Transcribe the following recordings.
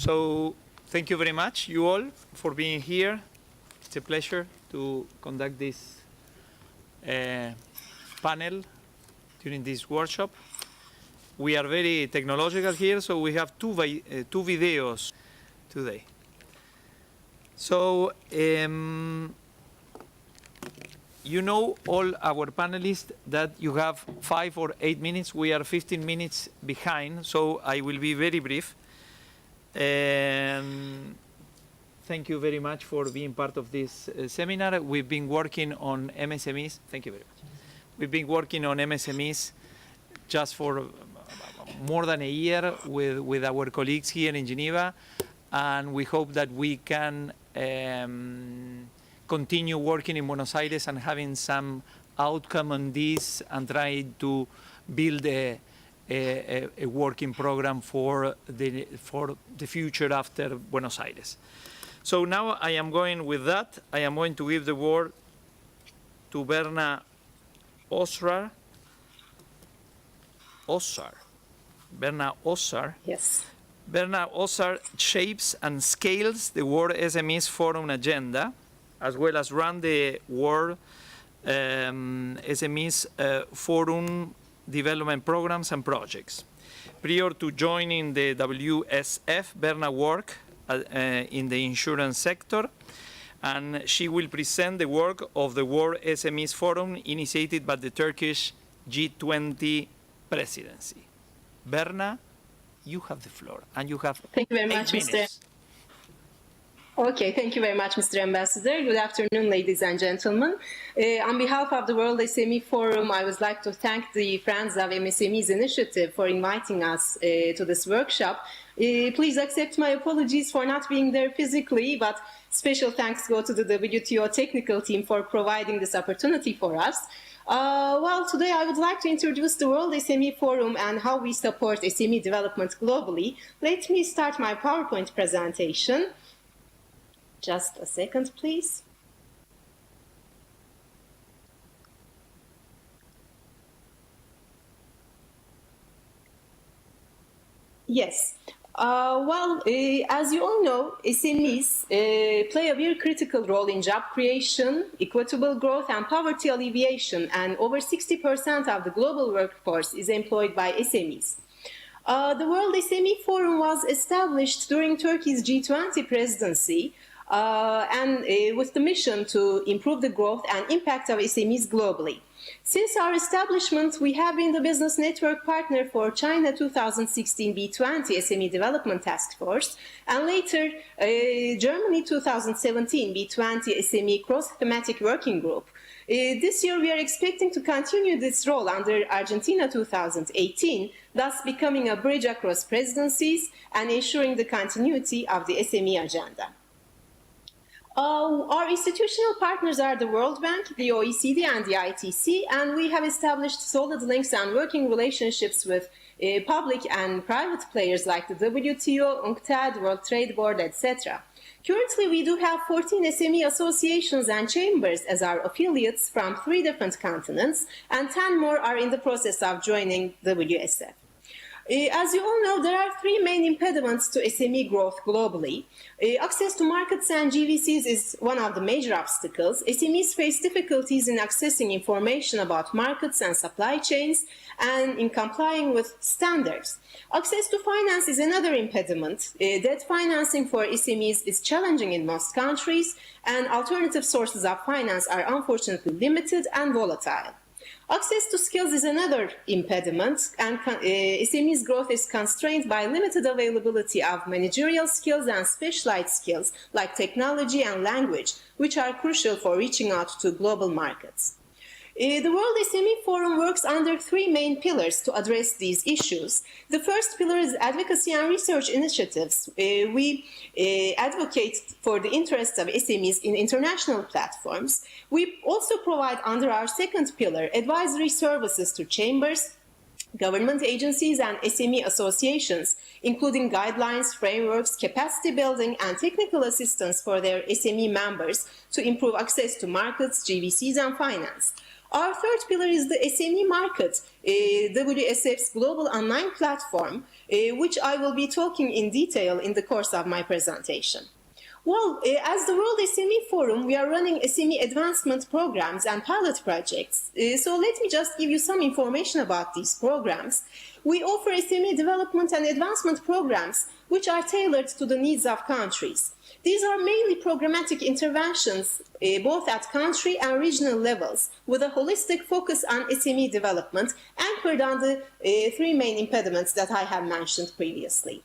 So thank you very much, you all, for being here. It's a pleasure to conduct this panel during this workshop. We are very technological here, so we have two videos today. So, you know, all our panelists, that you have 5 or 8 minutes. We are 15 minutes behind, so I will be very brief. Thank you very much for being part of this seminar. We've been working on MSMEs. Thank you very much. We've been working on MSMEs just for more than a year with our colleagues here in Geneva, and we hope that we can continue working in Buenos Aires and having some outcome on this and try to build a working program for the future after Buenos Aires. So now I am going with that. I am going to give the word to Berna Ozsar. Berna Ozsar. Yes. Berna Ozsar shapes and scales the World SMEs Forum agenda, as well as run the World SMEs Forum development programs and projects. Prior to joining the WSF, Berna worked in the insurance sector, and she will present the work of the World SMEs Forum initiated by the Turkish G20 presidency. Berna, you have the floor, and you have Thank you very much, Mr. Okay, thank you very much, Mr. Ambassador. Good afternoon, ladies and gentlemen. On behalf of the World SME Forum, I would like to thank the Friends of MSMEs initiative for inviting us to this workshop. Please accept my apologies for not being there physically, but special thanks go to the WTO technical team for providing this opportunity for us. Well, today I would like to introduce the World SME Forum and how we support SME development globally. Let me start my PowerPoint presentation. Just a second, please. Yes. Well, as you all know, SMEs play a very critical role in job creation, equitable growth, and poverty alleviation, and over 60% of the global workforce is employed by SMEs. The World SME Forum was established during Turkey's G20 presidency with the mission to improve the growth and impact of SMEs globally. Since our establishment, we have been the business network partner for China 2016 B20 SME Development Task Force, and later Germany 2017 B20 SME Cross-Thematic Working Group. This year we are expecting to continue this role under Argentina 2018, thus becoming a bridge across presidencies and ensuring the continuity of the SME agenda. Our institutional partners are the World Bank, the OECD, and the ITC, and we have established solid links and working relationships with public and private players like the WTO, UNCTAD, World Trade Board, etc. Currently, we do have 14 SME associations and chambers as our affiliates from 3 different continents, and 10 more are in the process of joining WSF. As you all know, there are 3 main impediments to SME growth globally. Access to markets and GVCs is one of the major obstacles. SMEs face difficulties in accessing information about markets and supply chains and in complying with standards. Access to finance is another impediment. Debt financing for SMEs is challenging in most countries, and alternative sources of finance are unfortunately limited and volatile. Access to skills is another impediment, and SMEs growth is constrained by limited availability of managerial skills and specialized skills like technology and language, which are crucial for reaching out to global markets. The World SME Forum works under 3 main pillars to address these issues. The first pillar is advocacy and research initiatives. We advocate for the interests of SMEs in international platforms. We also provide under our second pillar advisory services to chambers, government agencies, and SME associations, including guidelines, frameworks, capacity building, and technical assistance for their SME members to improve access to markets, GVCs, and finance. Our third pillar is the SME market, WSF's global online platform. which I will be talking in detail in the course of my presentation. Well, as the World SME Forum, we are running SME advancement programs and pilot projects. So let me just give you some information about these programs. We offer SME development and advancement programs which are tailored to the needs of countries. These are mainly programmatic interventions, both at country and regional levels, with a holistic focus on SME development, anchored on the three main impediments that I have mentioned previously.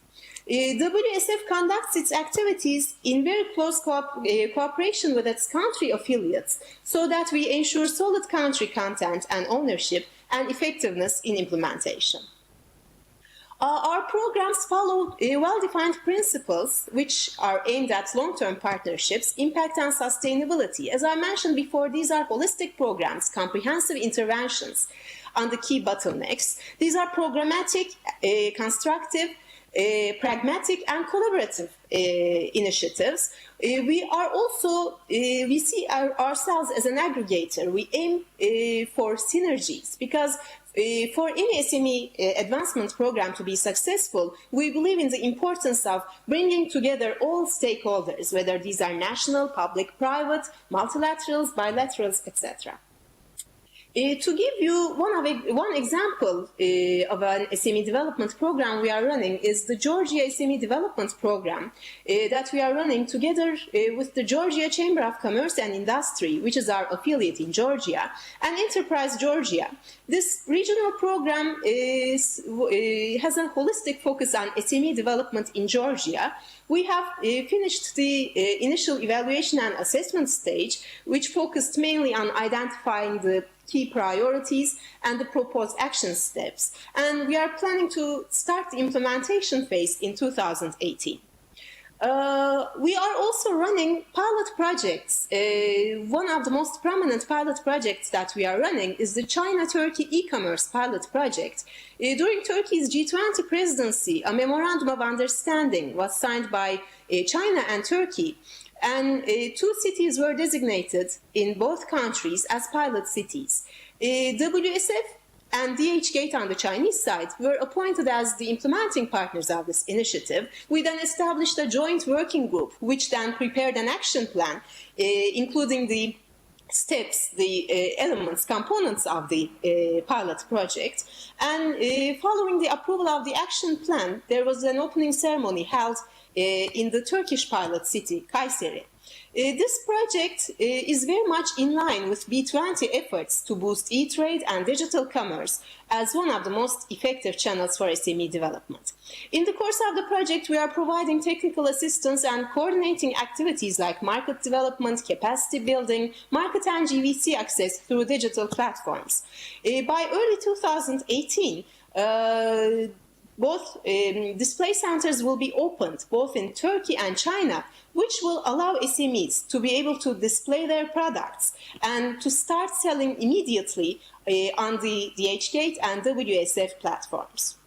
WSF conducts its activities in very close cooperation with its country affiliates so that we ensure solid country content and ownership and effectiveness in implementation. Our programs follow well-defined principles which are aimed at long-term partnerships, impact and sustainability. As I mentioned before, these are holistic programs, comprehensive interventions on the key bottlenecks. These are programmatic, constructive, pragmatic and collaborative initiatives. We are also, we see ourselves as an aggregator. We aim for synergies because for any SME advancement program to be successful, we believe in the importance of bringing together all stakeholders, whether these are national, public, private, multilaterals, bilaterals, etc. To give you one example of an SME development program we are running is the Georgia SME Development Program that we are running together with the Georgia Chamber of Commerce and Industry, which is our affiliate in Georgia, and Enterprise Georgia. This regional program has a holistic focus on SME development in Georgia. We have finished the initial evaluation and assessment stage, which focused mainly on identifying the key priorities and the proposed action steps. And we are planning to start the implementation phase in 2018. We are also running pilot projects. One of the most prominent pilot projects that we are running is the China-Turkey e-commerce pilot project. During Turkey's G20 presidency, a memorandum of understanding was signed by China and Turkey, and two cities were designated in both countries as pilot cities. WSF and DHgate on the Chinese side were appointed as the implementing partners of this initiative. We then established a joint working group, which then prepared an action plan, including the steps, the elements, components of the pilot project. And following the approval of the action plan, there was an opening ceremony held in the Turkish pilot city, Kayseri. This project is very much in line with B20 efforts to boost e-trade and digital commerce as one of the most effective channels for SME development. In the course of the project, we are providing technical assistance and coordinating activities like market development, capacity building, market and GVC access through digital platforms. By early 2018, both display centers will be opened both in Turkey and China, which will allow SMEs to be able to display their products and to start selling immediately on the DHgate and WSF platforms.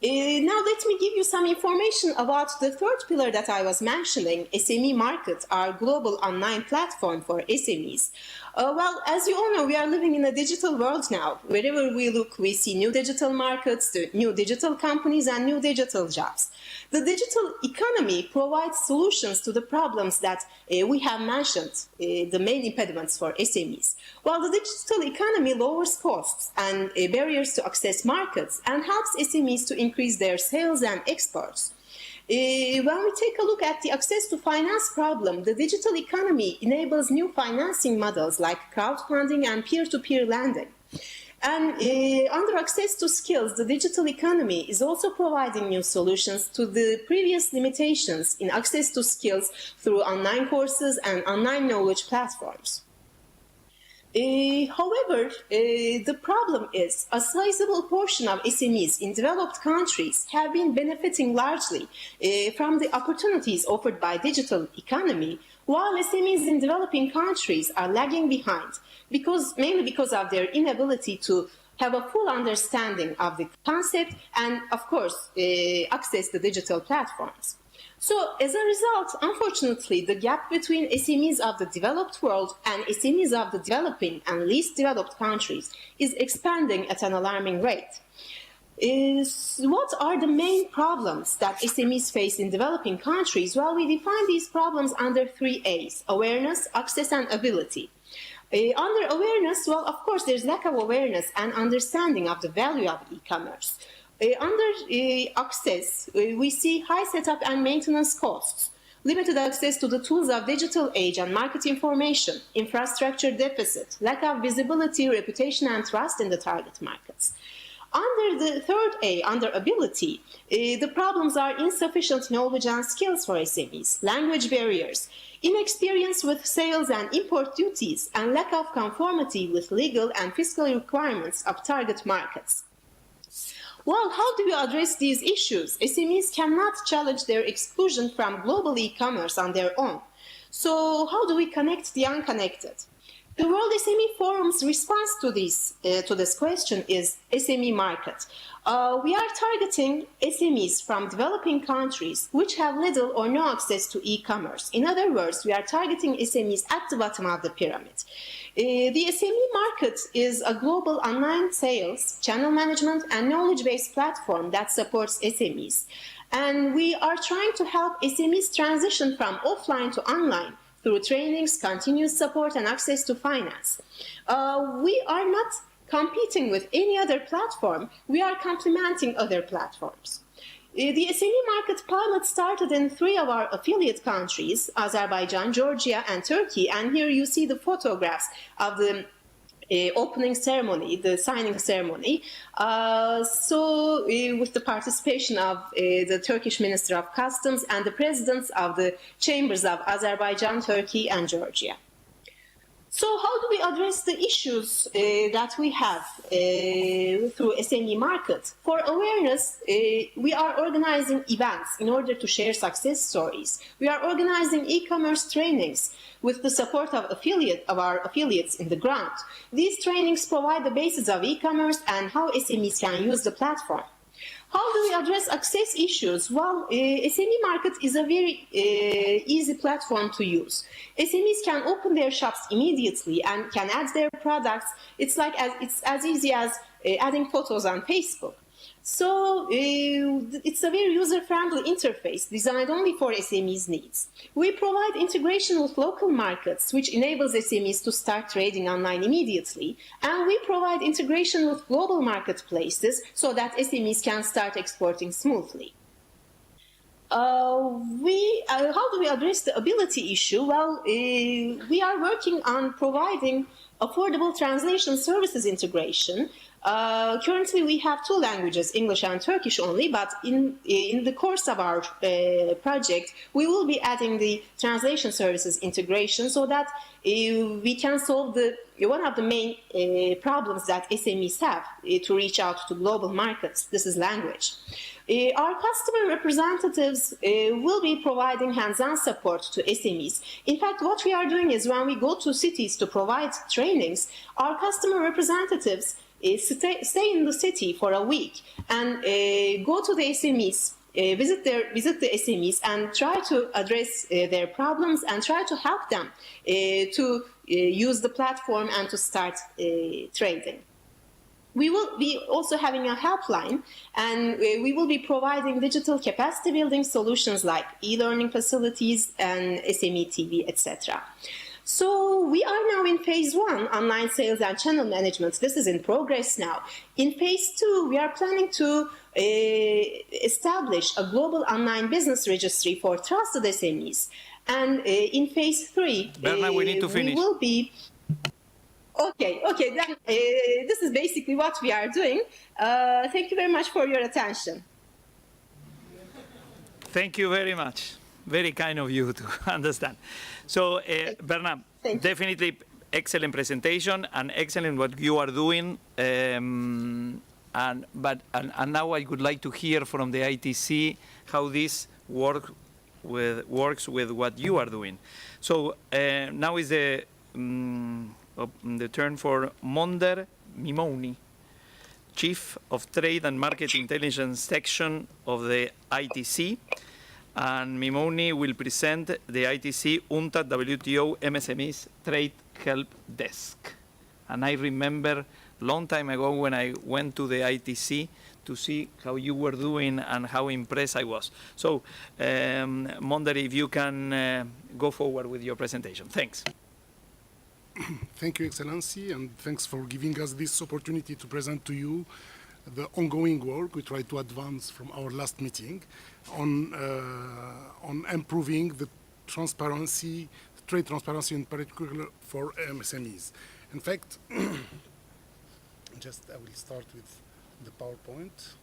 Now let me give you some information about the third pillar that I was mentioning, SME Market, our global online platform for SMEs. Well, as you all know, we are living in a digital world now. Wherever we look, we see new digital markets, new digital companies, and new digital jobs. The digital economy provides solutions to the problems that we have mentioned, the main impediments for SMEs. While the digital economy lowers costs and barriers to access markets and helps SMEs to increase their sales and exports. When we take a look at the access to finance problem, the digital economy enables new financing models like crowdfunding and peer-to-peer lending. And under access to skills, the digital economy is also providing new solutions to the previous limitations in access to skills through online courses and online knowledge platforms. However, the problem is a sizable portion of SMEs in developed countries have been benefiting largely from the opportunities offered by digital economy, while SMEs in developing countries are lagging behind, mainly because of their inability to have a full understanding of the concept and, of course, access the digital platforms. So, as a result, unfortunately, the gap between SMEs of the developed world and SMEs of the developing and least developed countries is expanding at an alarming rate. is what are the main problems that SMEs face in developing countries? Well, we define these problems under 3 A's: awareness, access, and ability. Under awareness, well, of course, there's lack of awareness and understanding of the value of e-commerce. Under access, we see high setup and maintenance costs, limited access to the tools of digital age and market information, infrastructure deficit, lack of visibility, reputation, and trust in the target markets. Under the third A, under ability, the problems are insufficient knowledge and skills for SMEs, language barriers, inexperience with sales and import duties, and lack of conformity with legal and fiscal requirements of target markets. Well, how do we address these issues? SMEs cannot challenge their exclusion from global e-commerce on their own. So how do we connect the unconnected? The World SME Forum's response to this question is SME market. We are targeting SMEs from developing countries which have little or no access to e-commerce. In other words, we are targeting SMEs at the bottom of the pyramid. The SME market is a global online sales, channel management, and knowledge-based platform that supports SMEs. And we are trying to help SMEs transition from offline to online through trainings, continuous support, and access to finance. We are not competing with any other platform. We are complementing other platforms. The SME market pilot started in 3 of our affiliate countries, Azerbaijan, Georgia, and Turkey. And here you see the photographs of the opening ceremony, the signing ceremony. With the participation of the Turkish Minister of Customs and the presidents of the chambers of Azerbaijan, Turkey, and Georgia. So how do we address the issues that we have through SME market? For awareness, we are organizing events in order to share success stories. We are organizing e-commerce trainings with the support of our affiliates in the ground. These trainings provide the basis of e-commerce and how SMEs can use the platform. How do we address access issues? Well, SME market is a very easy platform to use. SMEs can open their shops immediately and can add their products. It's as easy as adding photos on Facebook. So it's a very user-friendly interface designed only for SMEs' needs. We provide integration with local markets, which enables SMEs to start trading online immediately. And we provide integration with global marketplaces so that SMEs can start exporting smoothly. How do we address the ability issue? Well, we are working on providing affordable translation services integration. Currently, we have 2 languages, English and Turkish only, but in the course of our project, we will be adding the translation services integration so that we can solve one of the main problems that SMEs have to reach out to global markets. This is language. Our customer representatives will be providing hands-on support to SMEs. In fact, what we are doing is when we go to cities to provide trainings, our customer representatives stay in the city for a week and go to the SMEs, visit the SMEs and try to address their problems and try to help them to use the platform and to start trading. We will be also having a helpline, and we will be providing digital capacity building solutions like e-learning facilities and SME TV, etc. So we are now in phase 1, online sales and channel management. This is in progress now. In phase 2, we are planning to establish a global online business registry for trusted SMEs. And in phase 3, Berna, we need to finish. We will be... Okay, then this is basically what we are doing. Thank you very much for your attention. Thank you very much. Very kind of you to understand. So, Berna, definitely excellent presentation and excellent what you are doing. And now I would like to hear from the ITC how this works with what you are doing. So now is the turn for Mondher Mimouni, Chief of Trade and Market Intelligence Section of the ITC. And Mimouni will present the ITC UNCTAD WTO MSMEs Trade Helpdesk. And I remember a long time ago when I went to the ITC to see how you were doing and how impressed I was. So, Mondher, if you can go forward with your presentation. Thanks. Thank you, Excellency, and thanks for giving us this opportunity to present to you the ongoing work we tried to advance from our last meeting on improving the transparency, trade transparency in particular for MSMEs. In fact, I will start with the PowerPoint.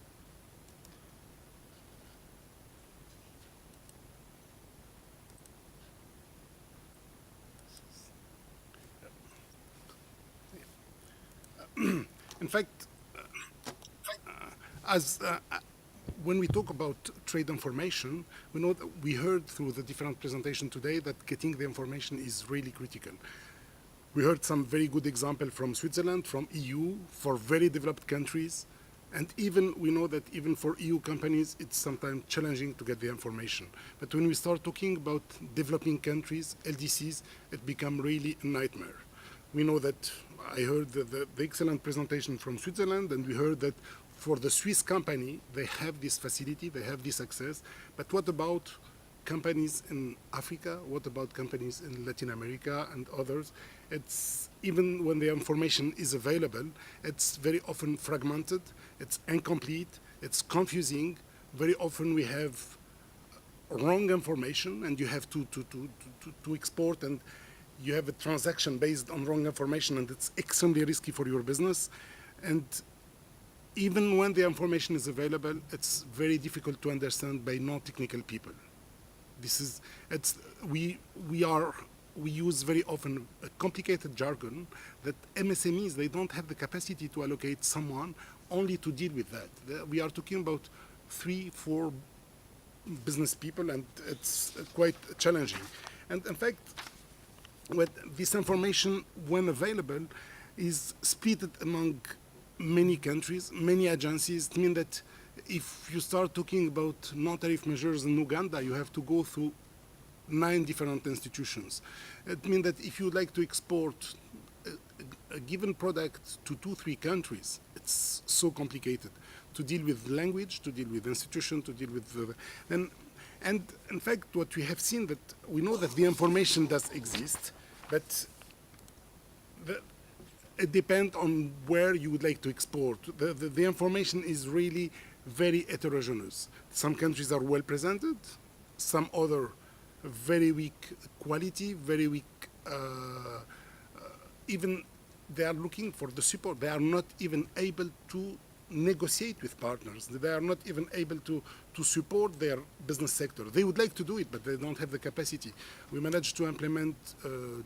In fact, when we talk about trade information, we know that we heard through the different presentation today that getting the information is really critical. We heard some very good example from Switzerland, from EU, for very developed countries, and even we know that even for EU companies, it's sometimes challenging to get the information. But when we start talking about developing countries, LDCs, it becomes really a nightmare. We know that I heard the excellent presentation from Switzerland, and we heard that for the Swiss company, they have this facility, they have this access, but what about companies in Africa? What about companies in Latin America and others? It's, even when the information is available, it's very often fragmented, it's incomplete, it's confusing. Very often we have wrong information, and you have to export, and you have a transaction based on wrong information, and it's extremely risky for your business. And even when the information is available, it's very difficult to understand by non-technical people. We use very often a complicated jargon that MSMEs, they don't have the capacity to allocate someone only to deal with that. We are talking about 3-4 business people, and it's quite challenging. And in fact, this information, when available, is split among many countries, many agencies. It means that if you start talking about non-tariff measures in Uganda, you have to go through 9 different institutions. It means that if you would like to export a given product to 2-3 countries, it's so complicated to deal with language, to deal with institution, to deal with and in fact, what we have seen, that we know that the information does exist, but it depends on where you would like to export. The information is really very heterogeneous. Some countries are well presented, some other very weak quality, very weak, even they are looking for the support. They are not even able to negotiate with partners. They are not even able to support their business sector. They would like to do it, but they don't have the capacity. We managed to implement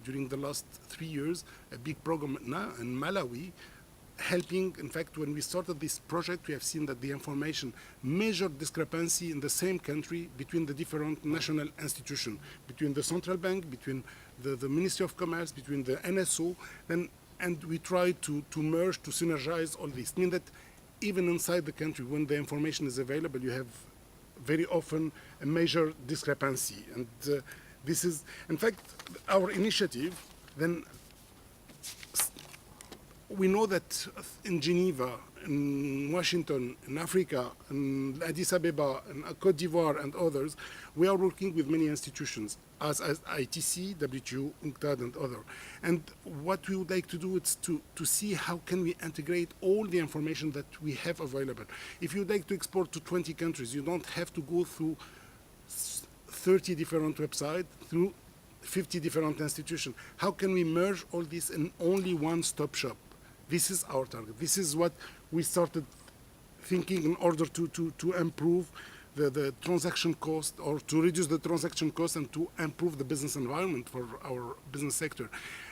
during the last 3 years a big program now in Malawi, helping. In fact, when we started this project, we have seen that the information measured discrepancy in the same country between the different national institutions, between the central bank, between the Ministry of Commerce, between the NSO, and we try to merge, to synergize all this. I mean that even inside the country, when the information is available, you have very often a major discrepancy. And this is, in fact, our initiative. Then we know that in Geneva, in Washington, in Africa, in Addis Ababa, in Cote d'Ivoire, and others, we are working with many institutions, as ITC, WTO, UNCTAD, and others. And what we would like to do is to see how can we integrate all the information that we have available. If you would like to export to 20 countries, you don't have to go through 30 different websites, through 50 different institutions. How can we merge all this in only one-stop shop? This is our target. This is what we started thinking in order to improve the transaction cost, or to reduce the transaction cost, and to improve the business environment for our business sector.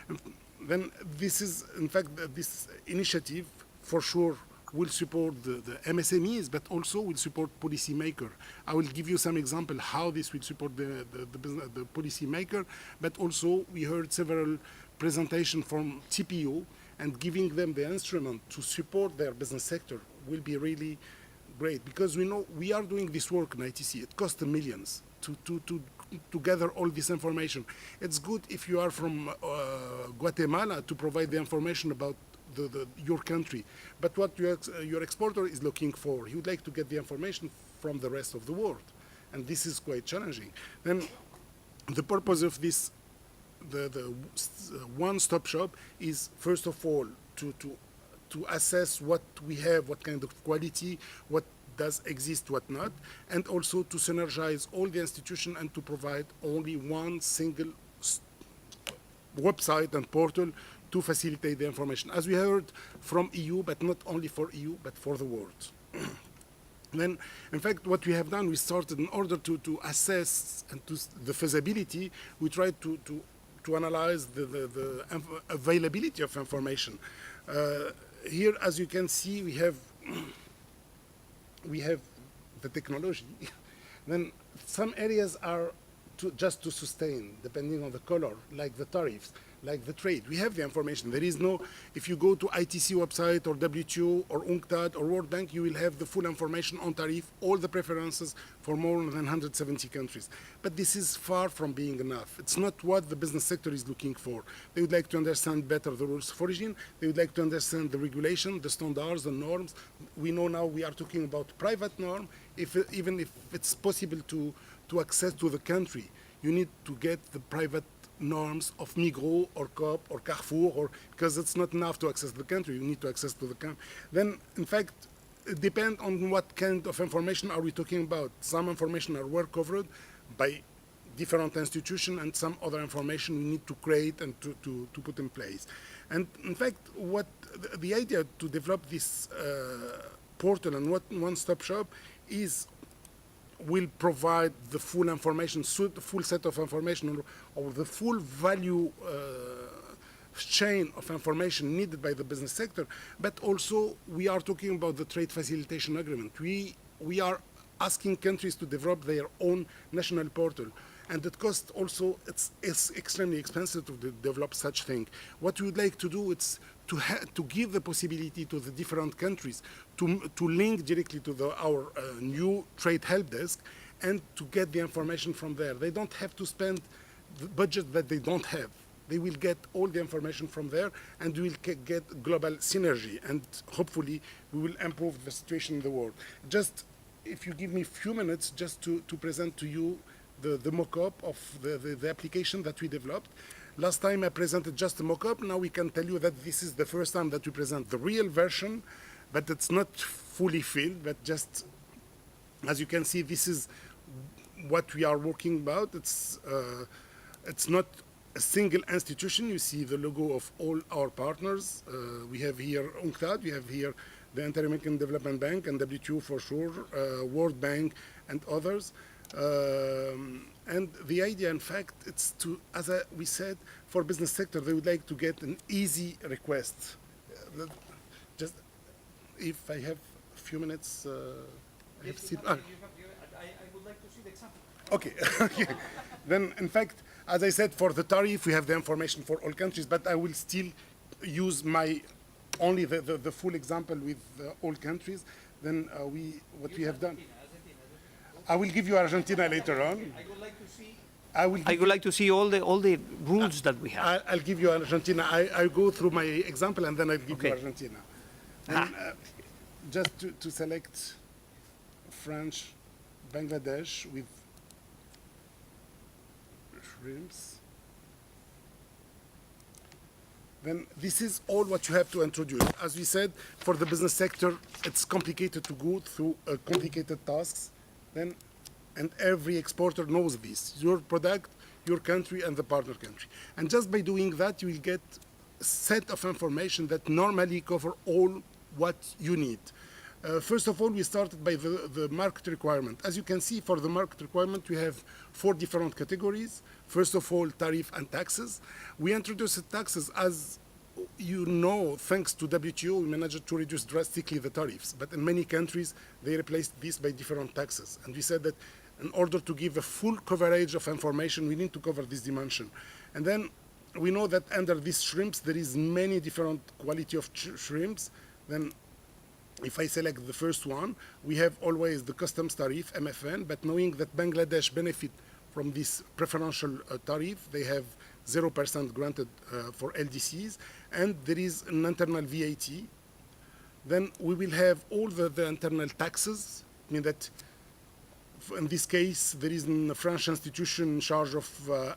And then this is, in fact, this initiative for sure will support the MSMEs, but also will support policymakers. I will give you some example how this will support the policymaker, but also we heard several presentations from TPO, and giving them the instrument to support their business sector will be really great, because we know we are doing this work in ITC. It costs millions to gather all this information. It's good if you are from Guatemala to provide the information about your country. But what your exporter is looking for, he would like to get the information from the rest of the world. And this is quite challenging. Then the purpose of this, the one-stop shop is, first of all, to assess what we have, what kind of quality, what does exist, what not, and also to synergize all the institutions and to provide only one single website and portal to facilitate the information. As we heard from EU, but not only for EU, but for the world. Then, in fact, what we have done, we started in order to assess and the feasibility, we tried to analyze the availability of information. Here, as you can see, we have the technology. Then some areas are just to sustain, depending on the color, like the tariffs, like the trade. We have the information. There is no, if you go to ITC website or WTO or UNCTAD or World Bank, you will have the full information on tariff, all the preferences for more than 170 countries. But this is far from being enough. It's not what the business sector is looking for. They would like to understand better the rules of origin. They would like to understand the regulation, the standards, the norms. We know now we are talking about private norm. Even if it's possible to access to the country, you need to get the private norms of Migros or Coop or Carrefour, because it's not enough to access the country, you need to access to the country. Then, in fact, it depends on what kind of information are we talking about. Some information are well covered by different institutions, and some other information we need to create and to put in place. And in fact, what the idea to develop this portal and one-stop shop is will provide the full information, full set of information, or the full value chain of information needed by the business sector. But also, we are talking about the trade facilitation agreement. We are asking countries to develop their own national portal. And it costs also, it's extremely expensive to develop such thing. What we would like to do is to give the possibility to the different countries to link directly to our new trade help desk and to get the information from there. They don't have to spend the budget that they don't have. They will get all the information from there, and we will get global synergy, and hopefully we will improve the situation in the world. Just, if you give me a few minutes just to present to you the mock-up of the application that we developed. Last time I presented just a mock-up. Now we can tell you that this is the first time that we present the real version, but it's not fully filled, but just, as you can see, this is what we are working about. It's not a single institution. You see the logo of all our partners. We have here UNCTAD, we have here the Inter-American Development Bank and WTO for sure, World Bank and others. And the idea, in fact, it's to, as we said, for business sector, they would like to get an easy request. Just, if I have a few minutes, I would like to see the example. Okay. Then, in fact, as I said, for the tariff, we have the information for all countries, but I will still use only the full example with all countries. Then what we have done. I will give you Argentina later on. I would like to see all the rules that we have. I'll give you Argentina. I'll go through my example and then I'll give you Argentina. And just to select French, Bangladesh with shrimps. Then this is all what you have to introduce. As we said, for the business sector, it's complicated to go through complicated tasks. Then, and every exporter knows this, your product, your country, and the partner country. And just by doing that, you will get a set of information that normally cover all what you need. First of all, we started by the market requirement. As you can see, for the market requirement, we have 4 different categories. First of all, tariff and taxes. We introduced taxes as you know, thanks to WTO, we managed to reduce drastically the tariffs. But in many countries, they replaced this by different taxes. And we said that in order to give a full coverage of information, we need to cover this dimension. And then we know that under these shrimps, there is many different quality of shrimps. Then if I select the first one, we have always the customs tariff, MFN, but knowing that Bangladesh benefit from this preferential tariff, they have 0% granted for LDCs, and there is an internal VAT. Then we will have all the internal taxes. I mean that in this case, there is a French institution in charge of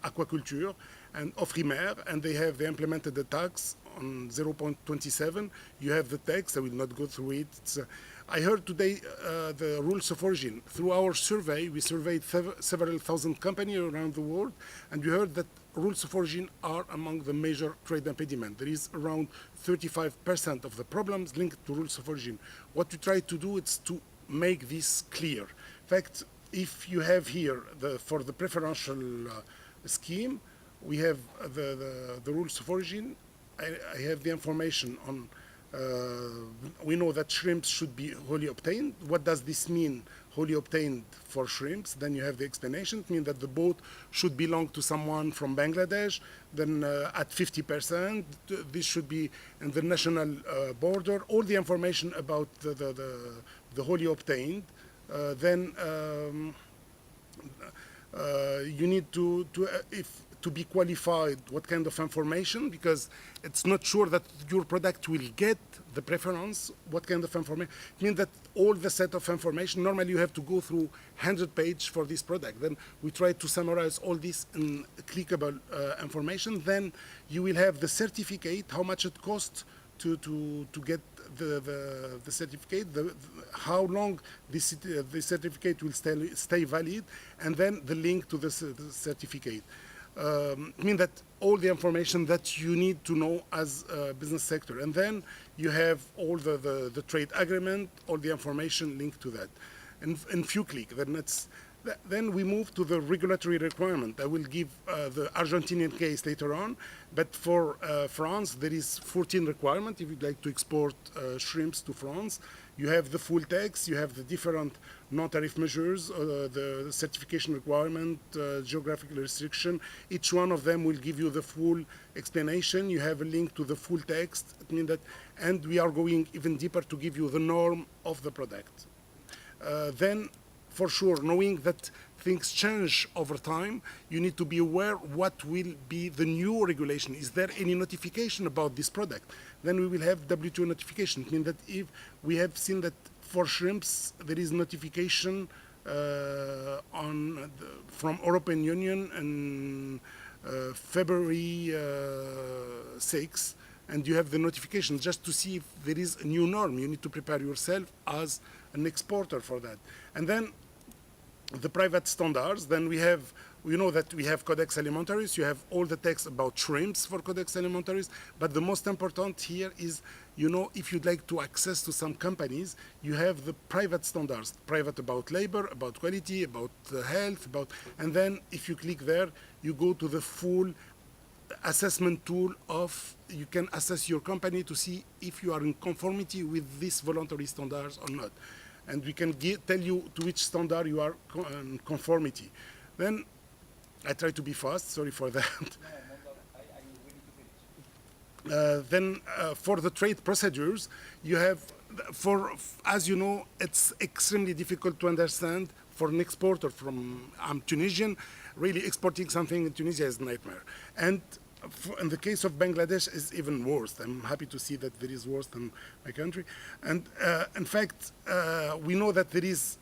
aquaculture and of Rimer, and they implemented the tax on 0.27. You have the text. I will not go through it. I heard today the rules of origin. Through our survey, we surveyed several thousand companies around the world, and we heard that rules of origin are among the major trade impediment. There is around 35% of the problems linked to rules of origin. What we try to do is to make this clear. In fact, if you have here, for the preferential scheme, we have the rules of origin. I have the information on, we know that shrimps should be wholly obtained. What does this mean, wholly obtained for shrimps? Then you have the explanation. It means that the boat should belong to someone from Bangladesh. Then at 50%, this should be in the national border. All the information about the wholly obtained. Then you need to be qualified, what kind of information, because it's not sure that your product will get the preference, what kind of information. It means that all the set of information, normally you have to go through 100 pages for this product. Then we try to summarize all this in clickable information. Then you will have the certificate, how much it costs to get the certificate, how long the certificate will stay valid, and then the link to the certificate. Mean that all the information that you need to know as a business sector. And then you have all the trade agreement, all the information linked to that. In few clicks, then we move to the regulatory requirement. I will give the Argentinian case later on, but for France, there is 14 requirements if you'd like to export shrimps to France. You have the full text, you have the different non-tariff measures, the certification requirement, geographical restriction. Each one of them will give you the full explanation. You have a link to the full text. It means that, and we are going even deeper to give you the norm of the product. Then, for sure, knowing that things change over time, you need to be aware what will be the new regulation. Is there any notification about this product? Then we will have WTO notification. It means that if we have seen that for shrimps, there is notification from European Union in February 6, and you have the notification just to see if there is a new norm. You need to prepare yourself as an exporter for that. And then the private standards, then we know that we have Codex Alimentaris, you have all the text about shrimps for Codex Alimentaris, but the most important here is, if you'd like to access to some companies, you have the private standards, private about labor, about quality, about health, and then if you click there, you go to the full assessment tool you can assess your company to see if you are in conformity with these voluntary standards or not. And we can tell you to which standard you are in conformity. Then I try to be fast, sorry for that. Then for the trade procedures, you have, as you know, it's extremely difficult to understand for an exporter from, I'm Tunisian, really exporting something in Tunisia is a nightmare. And in the case of Bangladesh, is even worse. I'm happy to see that there is worse than my country. And in fact, we know that there is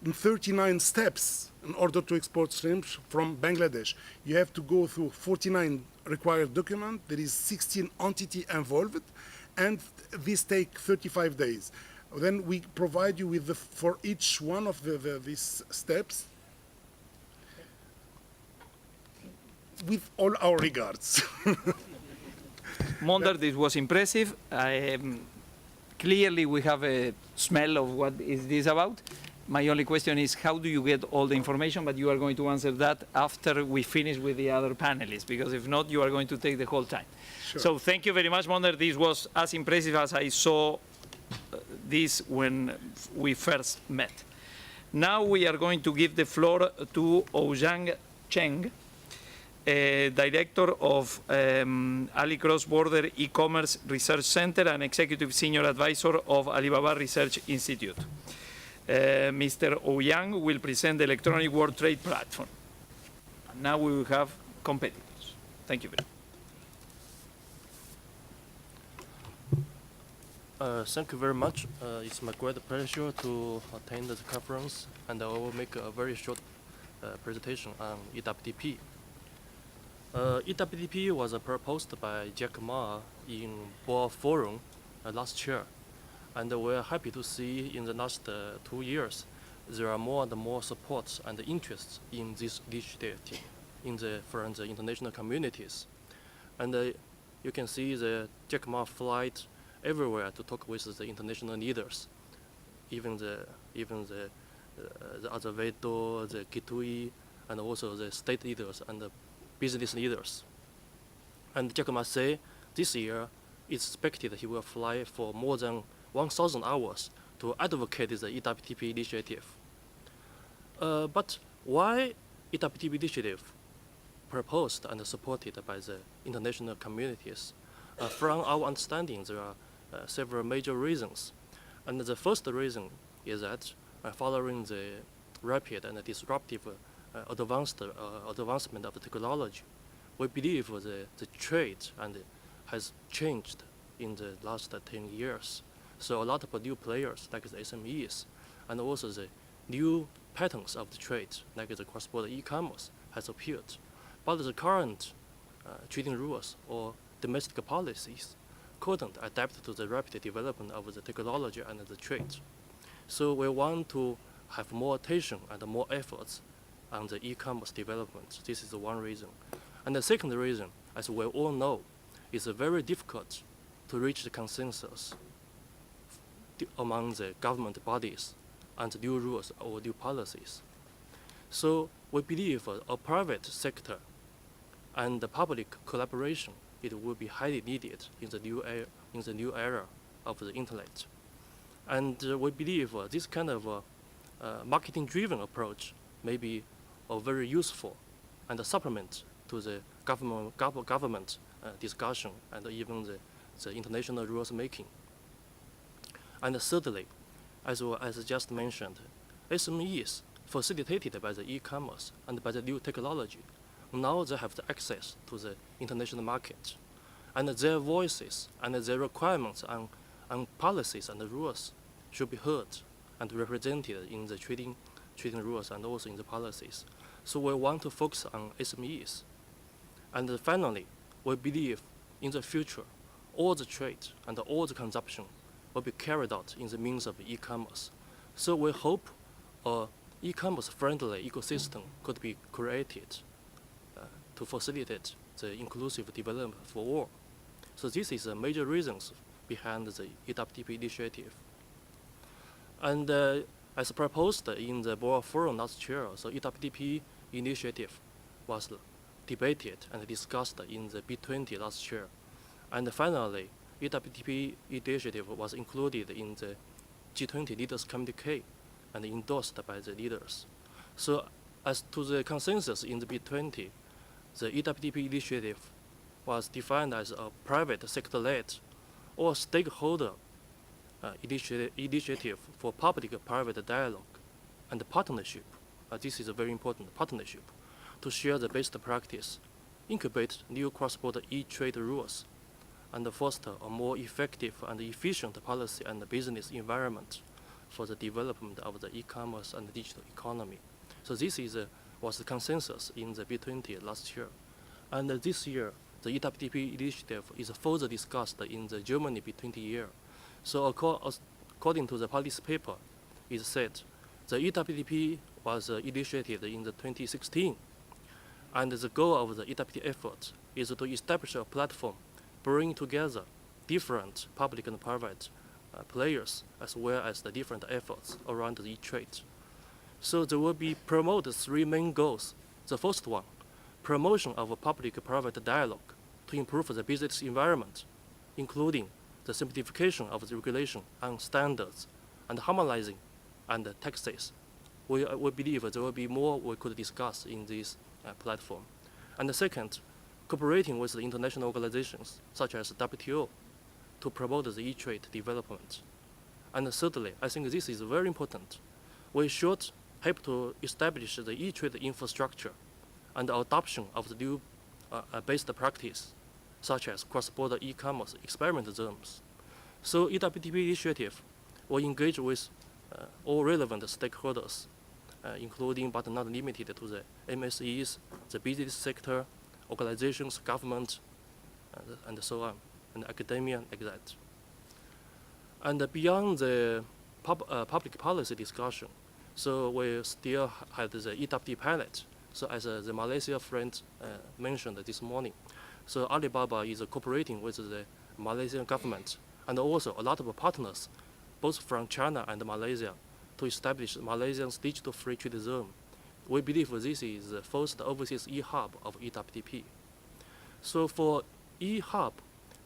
39 steps in order to export shrimps from Bangladesh. You have to go through 49 required documents. There is 16 entities involved, and these take 35 days. Then we provide you with for each one of these steps, with all our regards. Mondher, this was impressive. Clearly, we have a smell of what is this about. My only question is, how do you get all the information? But you are going to answer that after we finish with the other panelists, because if not, you are going to take the whole time. Sure. So thank you very much, Mondher. This was as impressive as I saw this when we first met. Now we are going to give the floor to Ouyang Cheng, Director of Ali Cross Border E-Commerce Research Center and Executive Senior Advisor of Alibaba Research Institute. Mr. Ouyang will present the Electronic World Trade Platform. And now we will have competitors. Thank you very much. Thank you very much. It's my great pleasure to attend the conference, and I will make a very short presentation on EWTP. EWTP was proposed by Jack Ma in World Forum last year, and we're happy to see in the last 2 years there are more and more supports and interests in this initiative from the international communities. And you can see the Jack Ma flight everywhere to talk with the international leaders, even the Azevedo, the Kitui, and also the state leaders and the business leaders. And Jack Ma say this year it's expected he will fly for more than 1,000 hours to advocate the EWTP initiative. But why EWTP initiative proposed and supported by the international communities? From our understanding, there are several major reasons. And the first reason is that following the rapid and disruptive advancement of technology, we believe the trade has changed in the last 10 years. So a lot of new players like the SMEs and also the new patterns of the trade like the cross-border e-commerce has appeared. But the current trading rules or domestic policies couldn't adapt to the rapid development of the technology and the trade. So we want to have more attention and more efforts on the e-commerce development. This is one reason. And the second reason, as we all know, is very difficult to reach the consensus among the government bodies and the new rules or new policies. So we believe a private sector and the public collaboration, it will be highly needed in the new era of the internet. And we believe this kind of marketing-driven approach may be very useful and a supplement to the government discussion and even the international rules making. And thirdly, as just mentioned, SMEs facilitated by the e-commerce and by the new technology, now they have the access to the international market. And their voices and their requirements on policies and the rules should be heard and represented in the trading rules and also in the policies. So we want to focus on SMEs. And finally, we believe in the future, all the trade and all the consumption will be carried out in the means of e-commerce. So we hope an e-commerce friendly ecosystem could be created to facilitate the inclusive development for all. So this is the major reasons behind the EWTP initiative. And as proposed in the World Forum last year, so EWTP initiative was debated and discussed in the B20 last year. And finally, EWTP initiative was included in the G20 Leaders Communique and endorsed by the leaders. So as to the consensus in the B20, the EWTP initiative was defined as a private sector-led or stakeholder initiative for public-private dialogue and partnership. This is a very important partnership to share the best practice, incubate new cross-border e-trade rules, and foster a more effective and efficient policy and business environment for the development of the e-commerce and digital economy. So this was the consensus in the B20 last year. And this year, the EWTP initiative is further discussed in the Germany B20 year. So according to the policy paper, it said the EWTP was initiated in the 2016, and the goal of the EWTP effort is to establish a platform bringing together different public and private players as well as the different efforts around the e-trade. So there will be promoted 3 main goals. The first one, promotion of a public-private dialogue to improve the business environment, including the simplification of the regulation on standards and harmonizing and taxes. We believe there will be more we could discuss in this platform. And the second, cooperating with the international organizations such as WTO to promote the e-trade development. And thirdly, I think this is very important. We should help to establish the e-trade infrastructure and the adoption of the new best practice, such as cross-border e-commerce experiment zones. So EWTP initiative will engage with all relevant stakeholders, including but not limited to the MSEs, the business sector, organizations, government, and so on, and academia, like that. And beyond the public policy discussion, so we still have the EWTP pilot. So as the Malaysia friend mentioned this morning, so Alibaba is cooperating with the Malaysian government and also a lot of partners, both from China and Malaysia, to establish Malaysia's digital free trade zone. We believe this is the first overseas e-hub of EWTP. So for e-hub,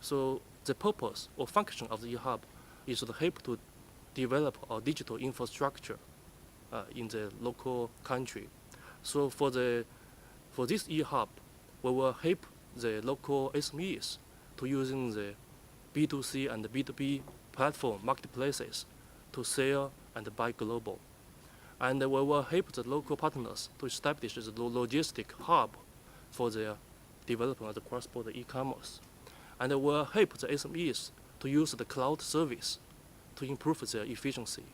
so the purpose or function of the e-hub is to help to develop a digital infrastructure in the local country. So for this e-hub, we will help the local SMEs to using the B2C and the B2B platform marketplaces to sell and buy global. And we will help the local partners to establish the logistic hub for their development of the cross-border e-commerce. And we will help the SMEs to use the cloud service to improve their efficiency.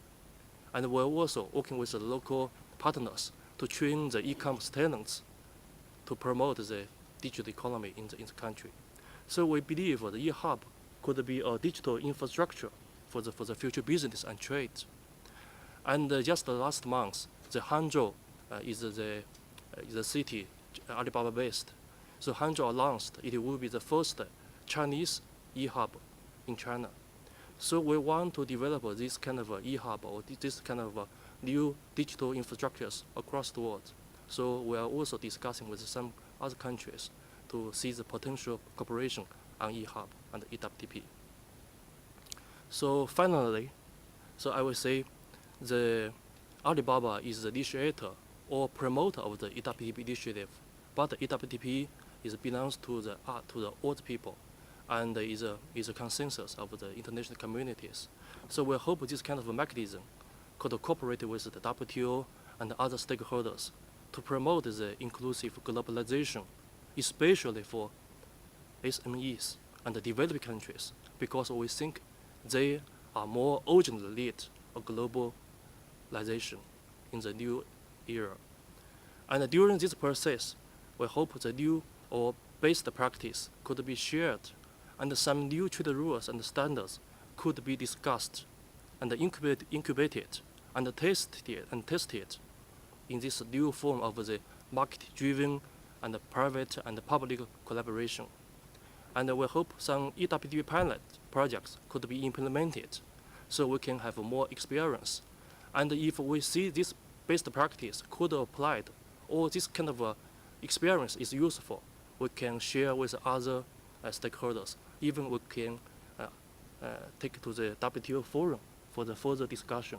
And we're also working with the local partners to train the e-commerce talents to promote the digital economy in the country. So we believe the e-hub could be a digital infrastructure for the future business and trade. And just last month, the Hangzhou is the city Alibaba based. So Hangzhou announced it will be the first Chinese e-hub in China. So we want to develop this kind of e-hub or this kind of new digital infrastructures across the world. So we are also discussing with some other countries to see the potential cooperation on e-hub and EWTP. So finally, so I will say the Alibaba is the initiator or promoter of the EWTP initiative, but the EWTP belongs to the old people, and is a consensus of the international communities. So we hope this kind of a mechanism could cooperate with the WTO and other stakeholders to promote the inclusive globalization, especially for SMEs and the developing countries, because we think they are more urgently need a globalization in the new era. And during this process, we hope the new or best practice could be shared, and some new trade rules and standards could be discussed and incubated and tested in this new form of the market-driven and private and public collaboration. And we hope some EWTP pilot projects could be implemented so we can have more experience. And if we see this best practice could be applied or this kind of experience is useful, we can share with other stakeholders. Even we can take to the WTO forum for the further discussion.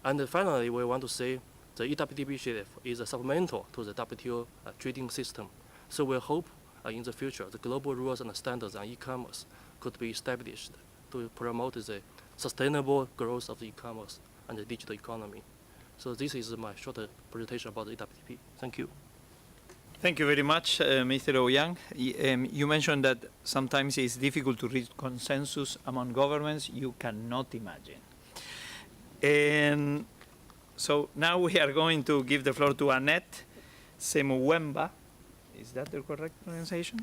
And finally, we want to say the EWTP initiative is a supplemental to the WTO trading system. So we hope in the future the global rules and standards on e-commerce could be established to promote the sustainable growth of the e-commerce and the digital economy. So this is my short presentation about the EWTP. Thank you. Thank you very much, Mr. Ouyang. You mentioned that sometimes it's difficult to reach consensus among governments. You cannot imagine. And so now we are going to give the floor to Annette Ssemuwemba. Is that the correct pronunciation?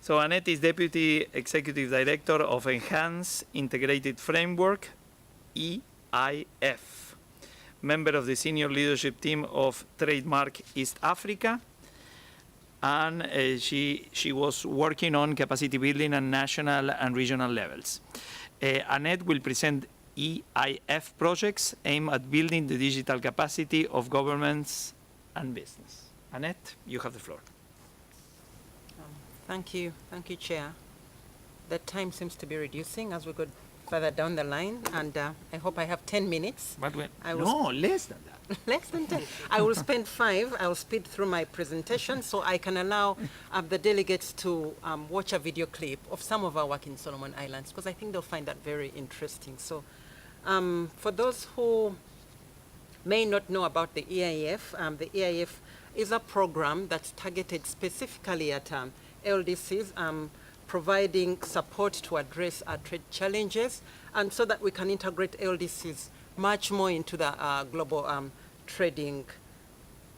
So Annette is Deputy Executive Director of Enhanced Integrated Framework, EIF, member of the senior leadership team of Trademark East Africa, and she was working on capacity building at national and regional levels. Annette will present EIF projects aimed at building the digital capacity of governments and business. Annette, you have the floor. Thank you, Chair. The time seems to be reducing as we go further down the line, and I hope I have 10 minutes. But no, less than that. Less than 10. I will spend 5. I will speed through my presentation so I can allow the delegates to watch a video clip of some of our work in Solomon Islands, because I think they'll find that very interesting. So for those who may not know about the EIF. The EIF is a program that's targeted specifically at LDCs, providing support to address trade challenges, and so that we can integrate LDCs much more into the global trading.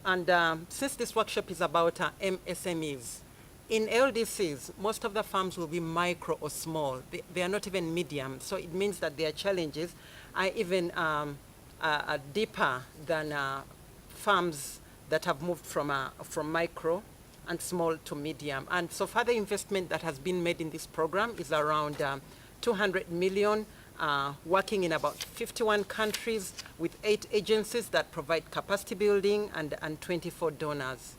And since this workshop is about MSMEs, in LDCs, most of the farms will be micro or small. They are not even medium, so it means that their challenges are even deeper than farms that have moved from micro and small to medium. And so further investment that has been made in this program is around 200 million, working in about 51 countries with 8 agencies that provide capacity building and 24 donors.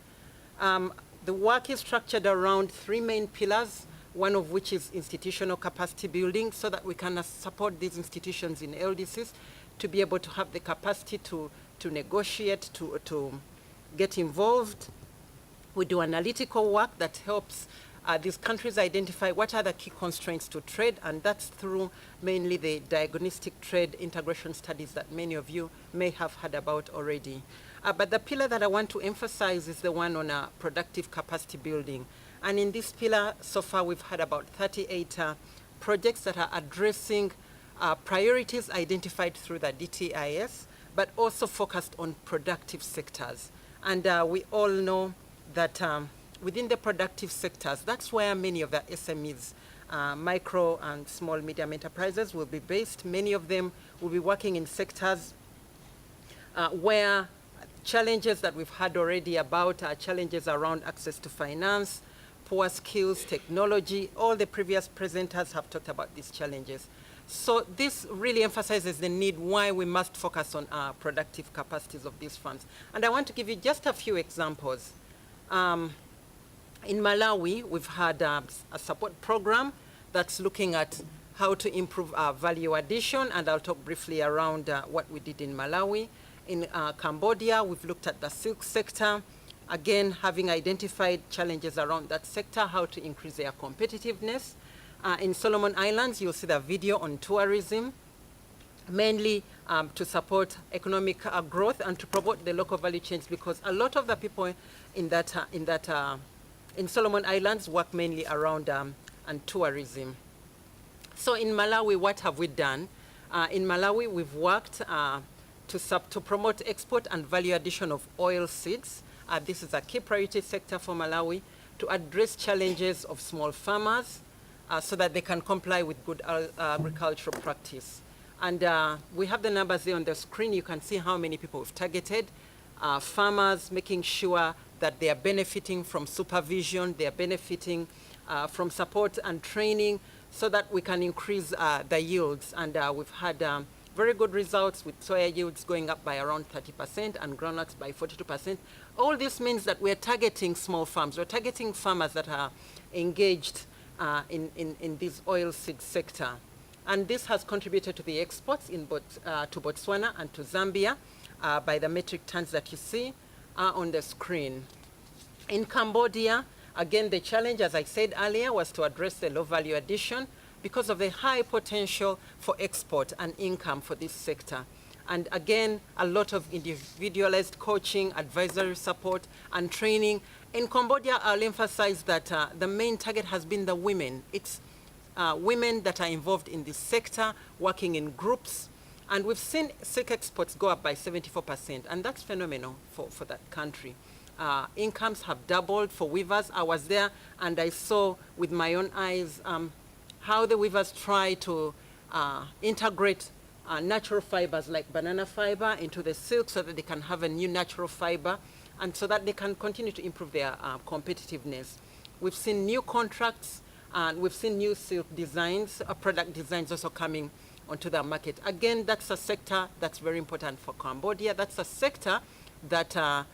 The work is structured around 3 main pillars, one of which is institutional capacity building, so that we can support these institutions in LDCs to be able to have the capacity to negotiate, to get involved. We do analytical work that helps these countries identify what are the key constraints to trade, and that's through mainly the diagnostic trade integration studies that many of you may have heard about already. But the pillar that I want to emphasize is the one on productive capacity building. And in this pillar, so far we've had about 38 projects that are addressing priorities identified through the DTIS, but also focused on productive sectors. And we all know that within the productive sectors, that's where many of the SMEs, micro and small medium enterprises, will be based. Many of them will be working in sectors where challenges that we've had already about challenges around access to finance, poor skills, technology. All the previous presenters have talked about these challenges. So this really emphasizes the need why we must focus on productive capacities of these funds. And I want to give you just a few examples. In Malawi, we've had a support program that's looking at how to improve value addition, and I'll talk briefly around what we did in Malawi. In Cambodia, we've looked at the silk sector, again, having identified challenges around that sector, how to increase their competitiveness. In Solomon Islands, you'll see the video on tourism, mainly to support economic growth and to promote the local value chains, because a lot of the people in Solomon Islands work mainly around and tourism. So in Malawi, what have we done? In Malawi, we've worked to promote export and value addition of oil seeds. This is a key priority sector for Malawi, to address challenges of small farmers so that they can comply with good agricultural practice. And we have the numbers there on the screen. You can see how many people we've targeted. Farmers, making sure that they are benefiting from supervision, they are benefiting from support and training, so that we can increase the yields. And we've had very good results with soya yields going up by around 30% and groundnuts by 42%. All this means that we're targeting small farms. We're targeting farmers that are engaged in this oil seed sector. And this has contributed to the exports to Botswana and to Zambia by the metric tons that you see on the screen. In Cambodia, again, the challenge, as I said earlier, was to address the low value addition because of the high potential for export and income for this sector. And again, a lot of individualized coaching, advisory support, and training. In Cambodia, I'll emphasize that the main target has been the women. It's women that are involved in this sector, working in groups. And we've seen silk exports go up by 74%, and that's phenomenal for that country. Incomes have doubled for weavers. I was there, and I saw with my own eyes how the weavers try to integrate natural fibers like banana fiber into the silk so that they can have a new natural fiber and so that they can continue to improve their competitiveness. We've seen new contracts and we've seen new silk designs, product designs also coming onto the market. Again, that's a sector that's very important for Cambodia. That's a sector that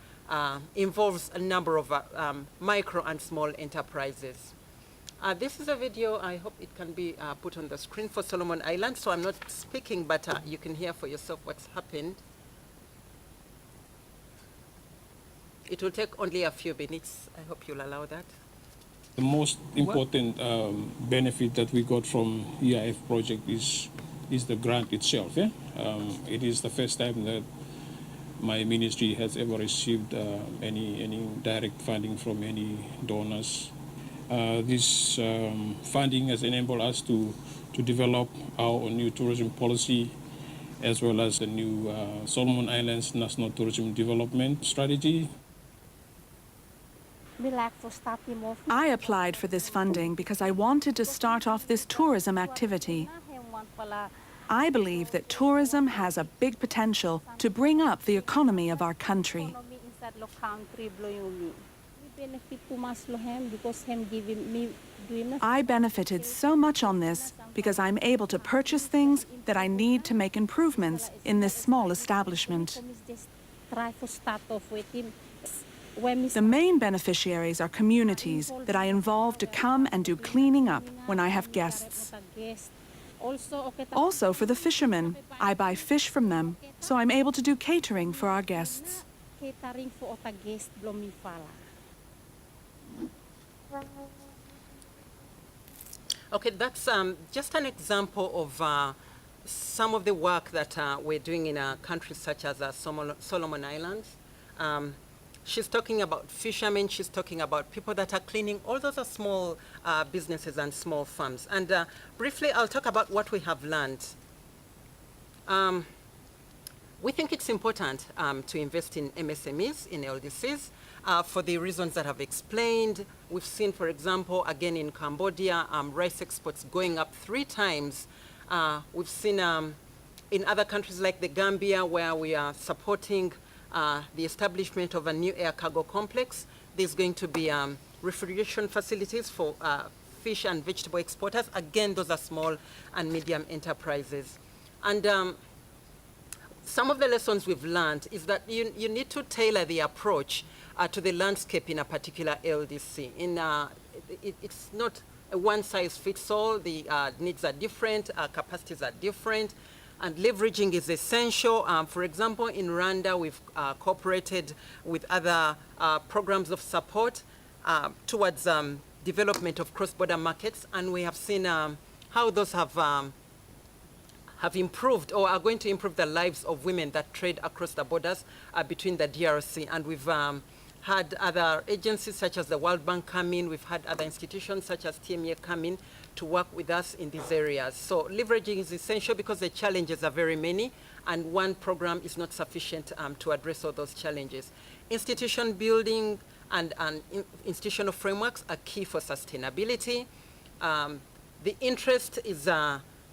involves a number of micro and small enterprises. This is a video. I hope it can be put on the screen for Solomon Islands. So I'm not speaking, but you can hear for yourself what's happened. It will take only a few minutes. I hope you'll allow that. The most important benefit that we got from EIF project is the grant itself. Yeah? It is the first time that my ministry has ever received any direct funding from any donors. This funding has enabled us to develop our new tourism policy, as well as the new Solomon Islands National Tourism Development Strategy. I applied for this funding because I wanted to start off this tourism activity. I believe that tourism has a big potential to bring up the economy of our country. I benefited so much on this because I'm able to purchase things that I need to make improvements in this small establishment. The main beneficiaries are communities that I involve to come and do cleaning up when I have guests. Also for the fishermen, I buy fish from them, so I'm able to do catering for our guests. Okay, that's just an example of some of the work that we're doing in countries such as Solomon Islands. She's talking about fishermen, she's talking about people that are cleaning. All those are small businesses and small farms. And briefly, I'll talk about what we have learned. We think it's important to invest in MSMEs, in LDCs, for the reasons that I've explained. We've seen, for example, again in Cambodia, rice exports going up 3 times. We've seen in other countries like the Gambia, where we are supporting the establishment of a new air cargo complex. There's going to be refrigeration facilities for fish and vegetable exporters. Again, those are small and medium enterprises. And some of the lessons we've learned is that you need to tailor the approach to the landscape in a particular LDC. It's not a one-size-fits-all. The needs are different, capacities are different, and leveraging is essential. For example, in Rwanda, we've cooperated with other programs of support towards development of cross-border markets, and we have seen how those have improved or are going to improve the lives of women that trade across the borders between the DRC. And we've had other agencies such as the World Bank come in. We've had other institutions such as TMA come in to work with us in these areas. So leveraging is essential because the challenges are very many, and one program is not sufficient to address all those challenges. Institution building and institutional frameworks are key for sustainability. The interest is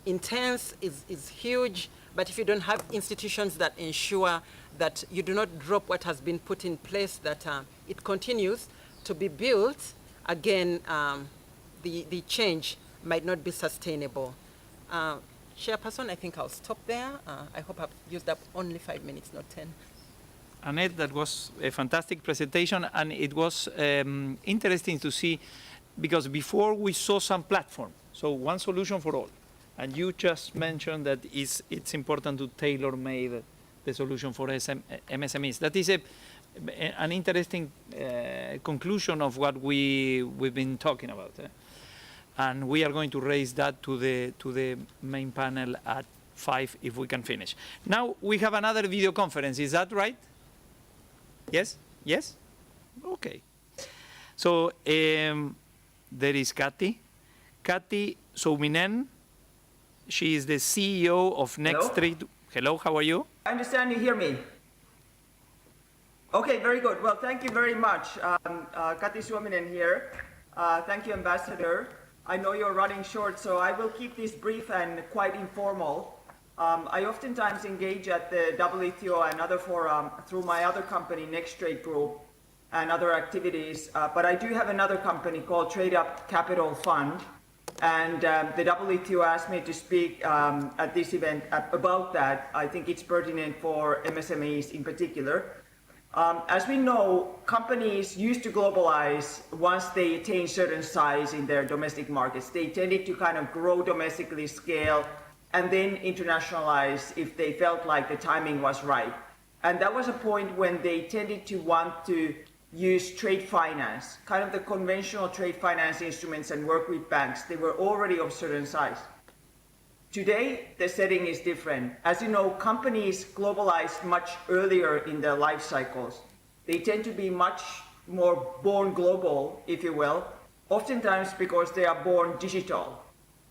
intense, is huge, but if you don't have institutions that ensure that you do not drop what has been put in place, that it continues to be built, again, the change might not be sustainable. Chairperson, I think I'll stop there. I hope I've used up only 5 minutes, not 10. Annette, that was a fantastic presentation, and it was interesting to see, because before we saw some platform, so one solution for all, and you just mentioned that it's important to tailor-made the solution for MSMEs. That is an interesting conclusion of what we've been talking about. And we are going to raise that to the main panel at 5 if we can finish. Now we have another video conference, is that right? Yes? Yes? Okay. So there is Kati. Kati Suominen. She is the CEO of Next Trade. Hello, how are you? I understand you hear me. Okay, very good. Well, thank you very much. Kati Suominen here. Thank you, Ambassador. I know you're running short, so I will keep this brief and quite informal. I oftentimes engage at the WTO and other forum through my other company, Next Trade Group, and other activities. But I do have another company called TradeUp Capital Fund. And the WTO asked me to speak at this event about that. I think it's pertinent for MSMEs in particular. As we know, companies used to globalize once they attain certain size in their domestic markets. They tended to kind of grow domestically, scale, and then internationalize if they felt like the timing was right. And that was a point when they tended to want to use trade finance, kind of the conventional trade finance instruments, and work with banks. They were already of certain size. Today, the setting is different. As you know, companies globalized much earlier in their life cycles. They tend to be much more born global, if you will, oftentimes because they are born digital.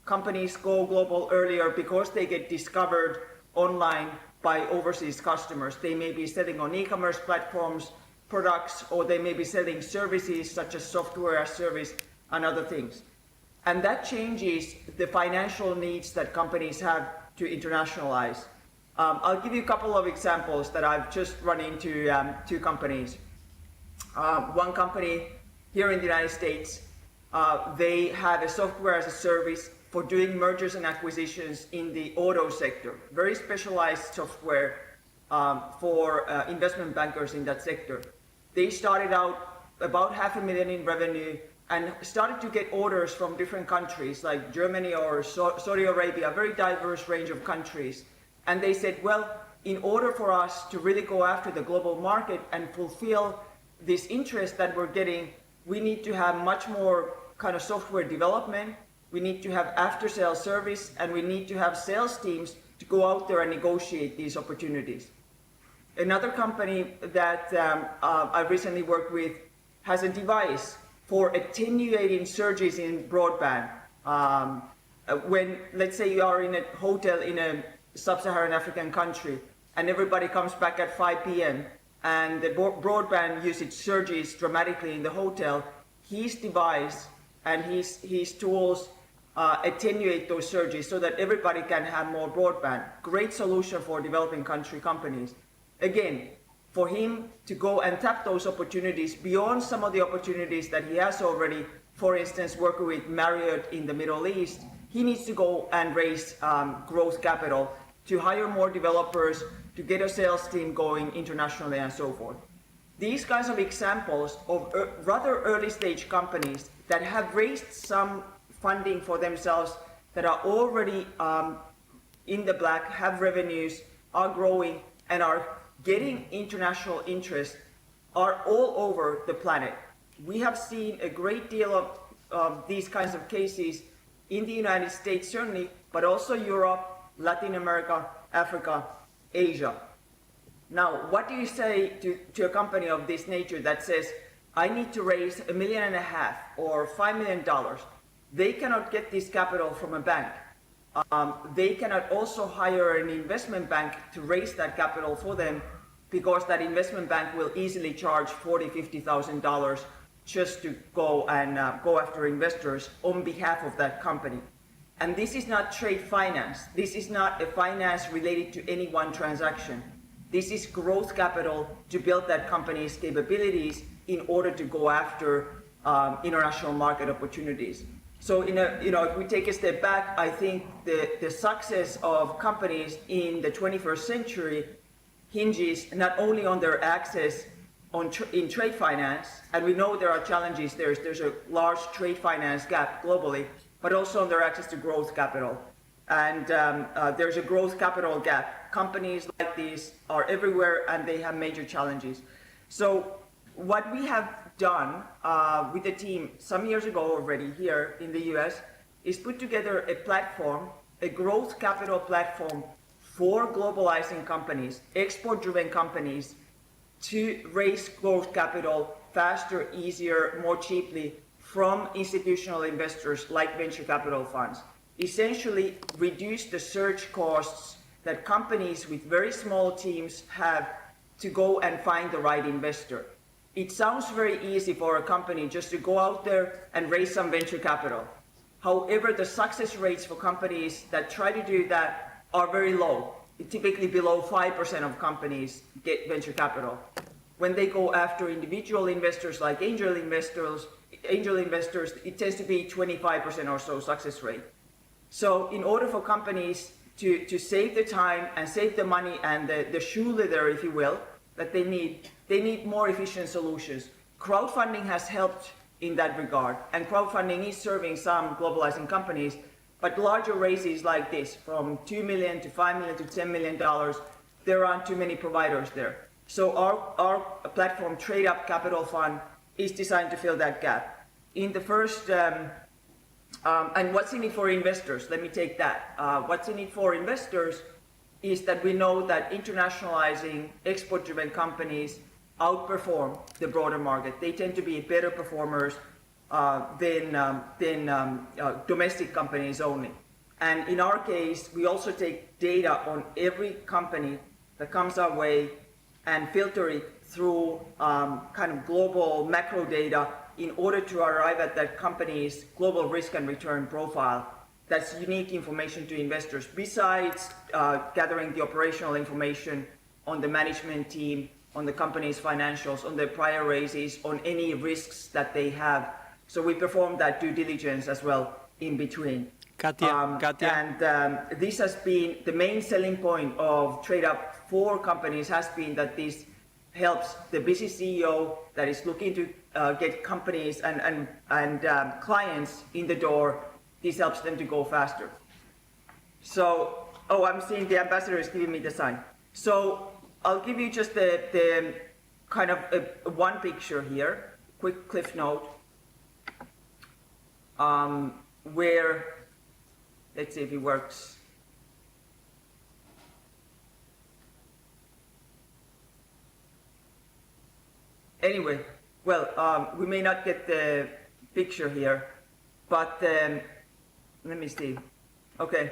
Companies go global earlier because they get discovered online by overseas customers. They may be selling on e-commerce platforms, products, or they may be selling services such as software as service and other things. And that changes the financial needs that companies have to internationalize. I'll give you a couple of examples that I've just run into two companies. One company here in the United States, they have a software as a service for doing mergers and acquisitions in the auto sector, very specialized software for investment bankers in that sector. They started out about $500,000 in revenue and started to get orders from different countries like Germany or Saudi Arabia, a very diverse range of countries. And they said, well, in order for us to really go after the global market and fulfill this interest that we're getting, we need to have much more kind of software development, we need to have after-sales service, and we need to have sales teams to go out there and negotiate these opportunities. Another company that I recently worked with has a device for attenuating surges in broadband. When, let's say you are in a hotel in a sub-Saharan African country and everybody comes back at 5 p.m. and the broadband usage surges dramatically in the hotel, his device and his tools attenuate those surges so that everybody can have more broadband. Great solution for developing country companies. Again, for him to go and tap those opportunities beyond some of the opportunities that he has already, for instance, working with Marriott in the Middle East, he needs to go and raise growth capital to hire more developers, to get a sales team going internationally and so forth. These kinds of examples of rather early stage companies that have raised some funding for themselves, that are already in the black, have revenues, are growing, and are getting international interest, are all over the planet. We have seen a great deal of these kinds of cases in the United States, certainly, but also Europe, Latin America, Africa, Asia. Now, what do you say to a company of this nature that says, I need to raise $1.5 million or $5 million? They cannot get this capital from a bank. They cannot also hire an investment bank to raise that capital for them, because that investment bank will easily charge $40,000, $50,000 just to go and go after investors on behalf of that company. And this is not trade finance. This is not a finance related to any one transaction. This is growth capital to build that company's capabilities in order to go after international market opportunities. So, if we take a step back, I think the success of companies in the 21st century hinges not only on their access in trade finance, and we know there are challenges, there's a large trade finance gap globally, but also on their access to growth capital. And there's a growth capital gap. Companies like these are everywhere and they have major challenges. So what we have done with the team some years ago already here in the US is put together a platform, a growth capital platform for globalizing companies, export-driven companies, to raise growth capital faster, easier, more cheaply from institutional investors like venture capital funds. Essentially reduce the search costs that companies with very small teams have to go and find the right investor. It sounds very easy for a company just to go out there and raise some venture capital. However, the success rates for companies that try to do that are very low. Typically below 5% of companies get venture capital. When they go after individual investors like angel investors, it tends to be 25% or so success rate. So in order for companies to save the time and save the money and the shoe leather, if you will, that they need more efficient solutions. Crowdfunding has helped in that regard, and crowdfunding is serving some globalizing companies, but larger raises like this, from $2 million to $5 million to $10 million, there aren't too many providers there. So our platform, TradeUp Capital Fund, is designed to fill that gap. In the first And what's in it for investors? Let me take that. What's in it for investors is that we know that internationalizing export-driven companies outperform the broader market. They tend to be better performers than domestic companies only. And in our case, we also take data on every company that comes our way and filter it through kind of global macro data in order to arrive at that company's global risk and return profile. That's unique information to investors, besides gathering the operational information on the management team, on the company's financials, on their prior raises, on any risks that they have. So we perform that due diligence as well in between. Katia. And this has been the main selling point of TradeUp for companies, has been that this helps the busy CEO that is looking to get companies and clients in the door. This helps them to go faster. So, oh, I'm seeing the ambassador is giving me the sign. So I'll give you just the kind of one picture here, quick cliff note, where, let's see if it works. Anyway, well, we may not get the picture here, but let me see. Okay.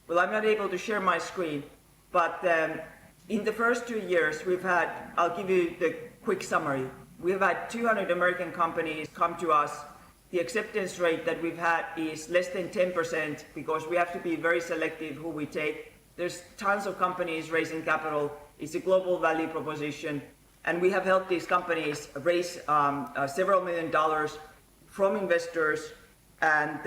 Well, I'm not able to share my screen, but in the first 2 years, we've had, I'll give you the quick summary. We've had 200 American companies come to us. The acceptance rate that we've had is less than 10% because we have to be very selective who we take. There's tons of companies raising capital. It's a global value proposition. And we have helped these companies raise several $1 million from investors and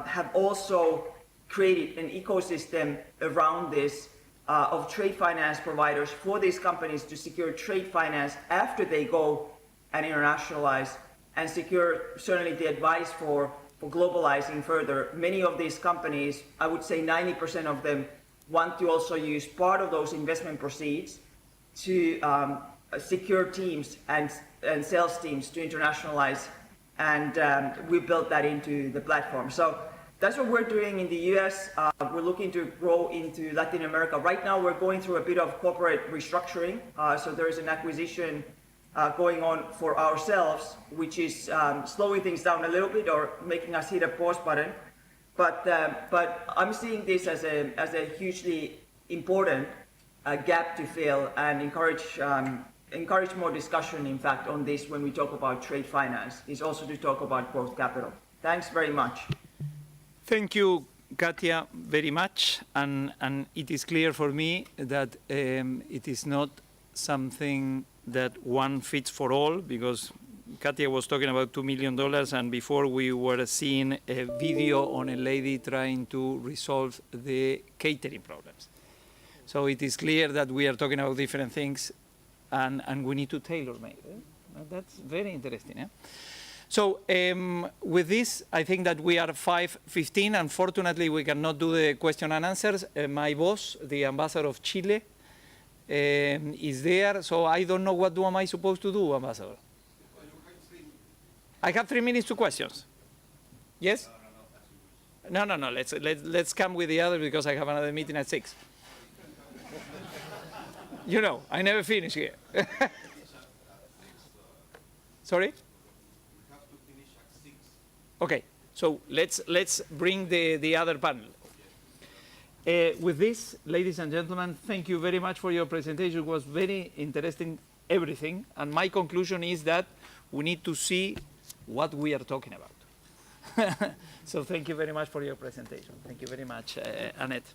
have also created an ecosystem around this of trade finance providers for these companies to secure trade finance after they go and internationalize and secure certainly the advice for globalizing further. Many of these companies, I would say 90% of them, want to also use part of those investment proceeds to secure teams and sales teams to internationalize, and we built that into the platform. So that's what we're doing in the US. We're looking to grow into Latin America. Right now we're going through a bit of corporate restructuring. So there is an acquisition going on for ourselves, which is slowing things down a little bit or making us hit a pause button. But I'm seeing this as a hugely important gap to fill and encourage more discussion, in fact, on this when we talk about trade finance, is also to talk about growth capital. Thanks very much. Thank you, Katia, very much. And it is clear for me that it is not something that one fits for all, because Katia was talking about $2 million, and before we were seeing a video on a lady trying to resolve the catering problems. So it is clear that we are talking about different things, and we need to tailor-make. That's very interesting. Eh? So with this, I think that we are 5:15. Unfortunately, we cannot do the question and answers. My boss, the ambassador of Chile, is there. So I don't know what am I supposed to do, ambassador. I have 3 minutes to questions. Yes? No. Let's come with the other because I have another meeting at 6. You know, I never finish here. Sorry? We have to finish at 6. Okay, so let's bring the other panel. With this, ladies and gentlemen, thank you very much for your presentation. It was very interesting, everything. And my conclusion is that we need to see what we are talking about. So thank you very much for your presentation. Thank you very much, Annette.